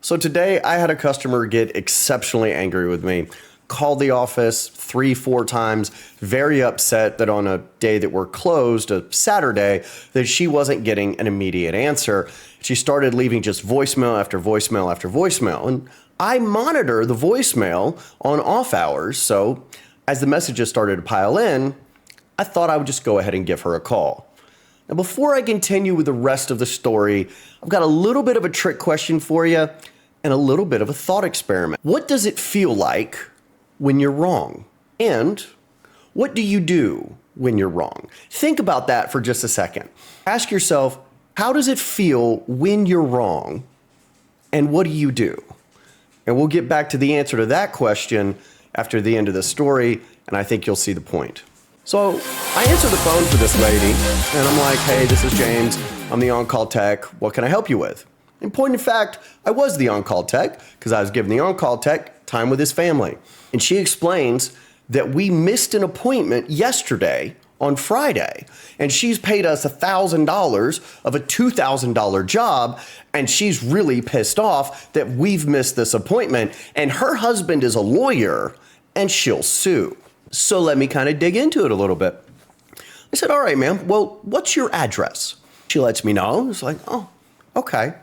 So today I had a customer get exceptionally angry with me. Called the office 3-4 times, very upset that on a day that we're closed, a Saturday, that she wasn't getting an immediate answer. She started leaving just voicemail after voicemail after voicemail. And I monitor the voicemail on off hours. So as the messages started to pile in, I thought I would just go ahead and give her a call. Now, before I continue with the rest of the story, I've got a little bit of a trick question for you and a little bit of a thought experiment. What does it feel like when you're wrong? And what do you do when you're wrong? Think about that for just a second. Ask yourself, how does it feel when you're wrong? And what do you do? And we'll get back to the answer to that question after the end of the story, and I think you'll see the point. So I answered the phone for this lady, and I'm like, hey, this is James. I'm the on-call tech. What can I help you with? In point of fact, I was the on-call tech because I was giving the on-call tech time with his family. And she explains that we missed an appointment yesterday on Friday, and she's paid us $1,000 of a $2,000 job, and she's really pissed off that we've missed this appointment, and her husband is a lawyer, and she'll sue. So let me kind of dig into it a little bit. I said, all right, ma'am, well, what's your address? She lets me know. It's like, oh, okay.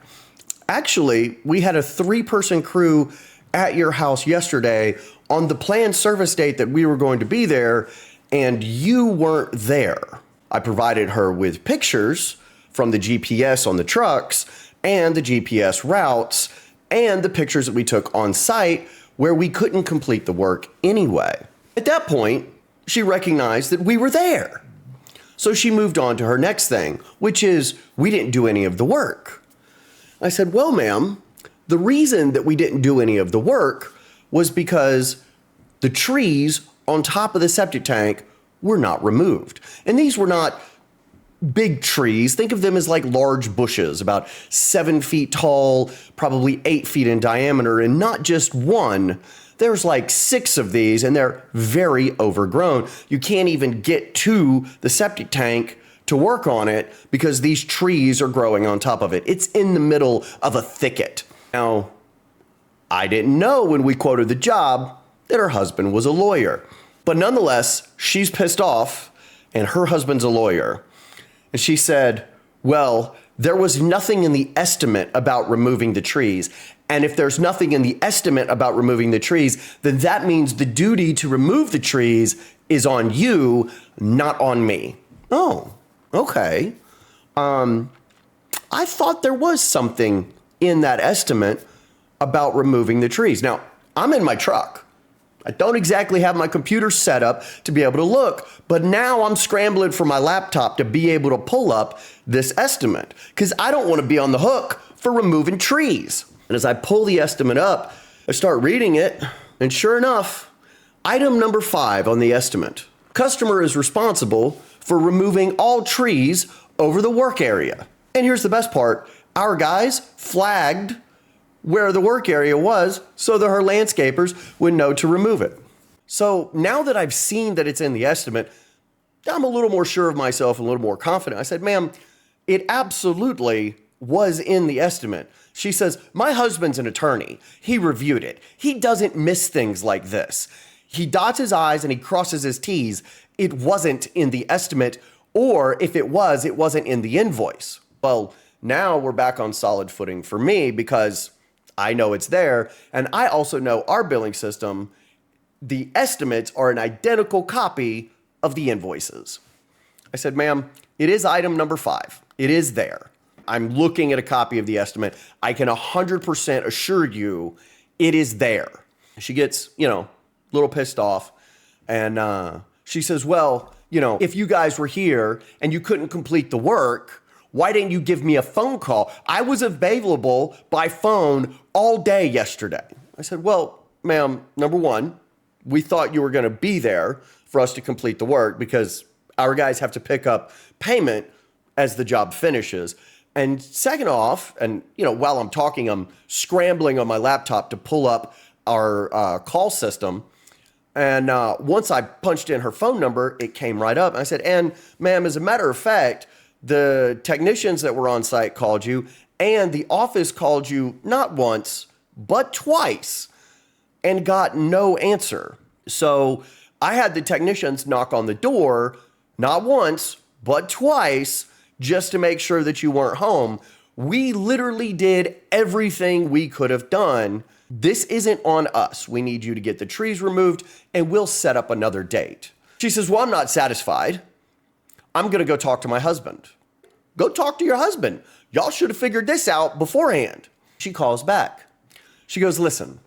Actually, we had a 3-person crew at your house yesterday on the planned service date that we were going to be there, and you weren't there. I provided her with pictures from the GPS on the trucks and the GPS routes and the pictures that we took on site where we couldn't complete the work anyway. At that point, she recognized that we were there. So she moved on to her next thing, which is we didn't do any of the work. I said, well, ma'am, the reason that we didn't do any of the work was because the trees on top of the septic tank were not removed. And these were not big trees. Think of them as like large bushes, about 7 feet tall, probably 8 feet in diameter, and not just one. There's like 6 of these, and they're very overgrown. You can't even get to the septic tank to work on it because these trees are growing on top of it. It's in the middle of a thicket. Now, I didn't know when we quoted the job that her husband was a lawyer. But nonetheless, she's pissed off, and her husband's a lawyer. And she said, well, there was nothing in the estimate about removing the trees. And if there's nothing in the estimate about removing the trees, then that means the duty to remove the trees is on you, not on me. Oh, okay. I thought there was something in that estimate about removing the trees. Now, I'm in my truck. I don't exactly have my computer set up to be able to look, but now I'm scrambling for my laptop to be able to pull up this estimate because I don't want to be on the hook for removing trees. And as I pull the estimate up, I start reading it, and sure enough, item number 5 on the estimate. Customer is responsible for removing all trees over the work area. And here's the best part. Our guys flagged where the work area was so that her landscapers would know to remove it. So now that I've seen that it's in the estimate, I'm a little more sure of myself and a little more confident. I said, ma'am, it absolutely was in the estimate. She says, my husband's an attorney. He reviewed it. He doesn't miss things like this. He dots his I's and he crosses his T's. It wasn't in the estimate, or if it was, it wasn't in the invoice. Well, now we're back on solid footing for me because I know it's there, and I also know our billing system, the estimates are an identical copy of the invoices. I said, ma'am, it is item number 5. It is there. I'm looking at a copy of the estimate. I can 100% assure you it is there. She gets, a little pissed off, and she says, well, if you guys were here and you couldn't complete the work, why didn't you give me a phone call? I was available by phone all day yesterday. I said, well, ma'am, number 1, we thought you were going to be there for us to complete the work because our guys have to pick up payment as the job finishes. And second off, and while I'm talking, I'm scrambling on my laptop to pull up our call system. And once I punched in her phone number, it came right up. I said, and ma'am, as a matter of fact, the technicians that were on site called you, and the office called you not once, but twice and got no answer. So I had the technicians knock on the door, not once, but twice, just to make sure that you weren't home. We literally did everything we could have done. This isn't on us. We need you to get the trees removed and we'll set up another date. She says, well, I'm not satisfied. I'm going to go talk to my husband. Go talk to your husband. Y'all should have figured this out beforehand. She calls back. She goes, listen,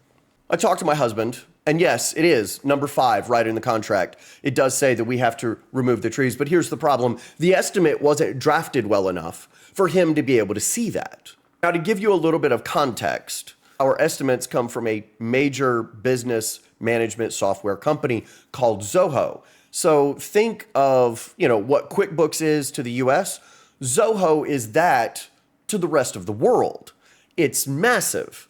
I talked to my husband, and yes, it is number 5 right in the contract. It does say that we have to remove the trees, but here's the problem. The estimate wasn't drafted well enough for him to be able to see that. Now, to give you a little bit of context, our estimates come from a major business management software company called Zoho. So think of, what QuickBooks is to the US. Zoho is that to the rest of the world. It's massive.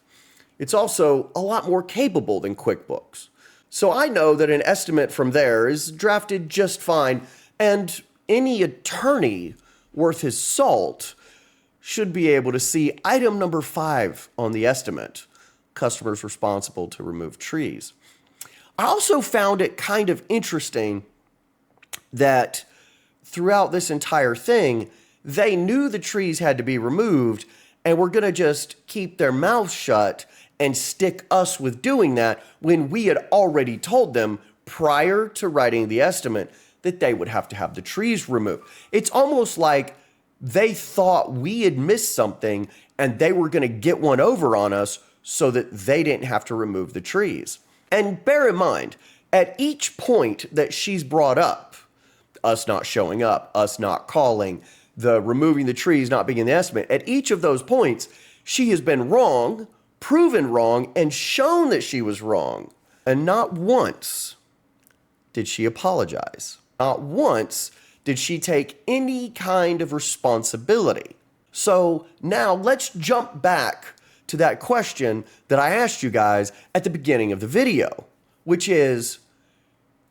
It's also a lot more capable than QuickBooks. So I know that an estimate from there is drafted just fine, and any attorney worth his salt should be able to see item number 5 on the estimate, customers responsible to remove trees. I also found it kind of interesting that throughout this entire thing, they knew the trees had to be removed and were going to just keep their mouths shut and stick us with doing that when we had already told them prior to writing the estimate that they would have to have the trees removed. It's almost like they thought we had missed something and they were going to get one over on us so that they didn't have to remove the trees. And bear in mind, at each point that she's brought up, us not showing up, us not calling, the removing the trees not being in the estimate, at each of those points, she has been wrong, proven wrong, and shown that she was wrong. And not once did she apologize. Not once did she take any kind of responsibility. So now let's jump back to that question that I asked you guys at the beginning of the video, which is,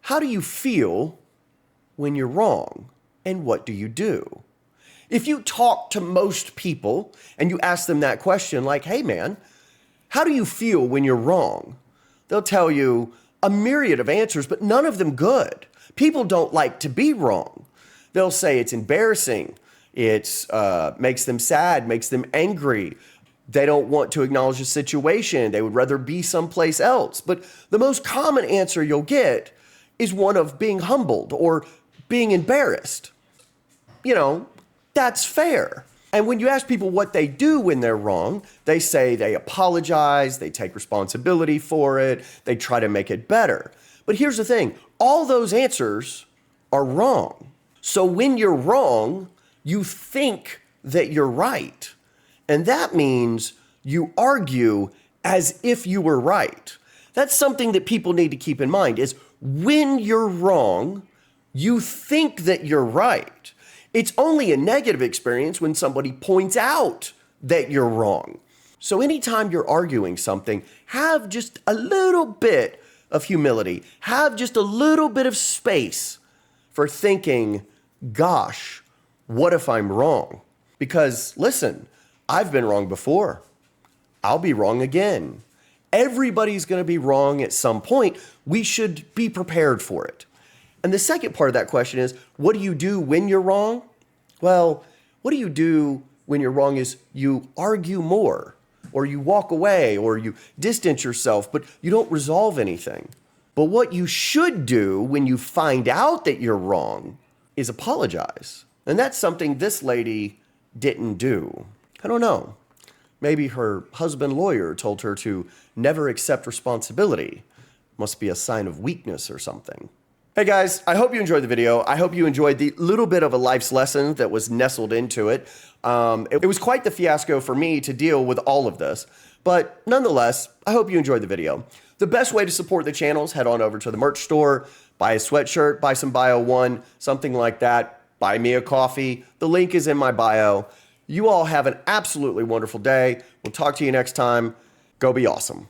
how do you feel when you're wrong, and what do you do? If you talk to most people and you ask them that question, like, hey man, how do you feel when you're wrong? They'll tell you a myriad of answers, but none of them good. People don't like to be wrong. They'll say it's embarrassing, it makes them sad, makes them angry. They don't want to acknowledge the situation. They would rather be someplace else. But the most common answer you'll get is one of being humbled or being embarrassed. That's fair. And when you ask people what they do when they're wrong, they say they apologize, they take responsibility for it, they try to make it better. But here's the thing, all those answers are wrong. So when you're wrong, you think that you're right. And that means you argue as if you were right. That's something that people need to keep in mind is when you're wrong, you think that you're right. It's only a negative experience when somebody points out that you're wrong. So anytime you're arguing something, have just a little bit of humility. Have just a little bit of space for thinking, gosh, what if I'm wrong? Because listen, I've been wrong before. I'll be wrong again. Everybody's going to be wrong at some point. We should be prepared for it. And the second part of that question is, what do you do when you're wrong? Well, what do you do when you're wrong is you argue more, or you walk away, or you distance yourself, but you don't resolve anything. But what you should do when you find out that you're wrong is apologize. And that's something this lady didn't do. I don't know. Maybe her husband lawyer told her to never accept responsibility. Must be a sign of weakness or something. Hey guys, I hope you enjoyed the video. I hope you enjoyed the little bit of a life's lesson that was nestled into it. It was quite the fiasco for me to deal with all of this, but nonetheless, I hope you enjoyed the video. The best way to support the channel is head on over to the merch store, buy a sweatshirt, buy some BioOne, something like that. Buy me a coffee. The link is in my bio. You all have an absolutely wonderful day. We'll talk to you next time. Go be awesome.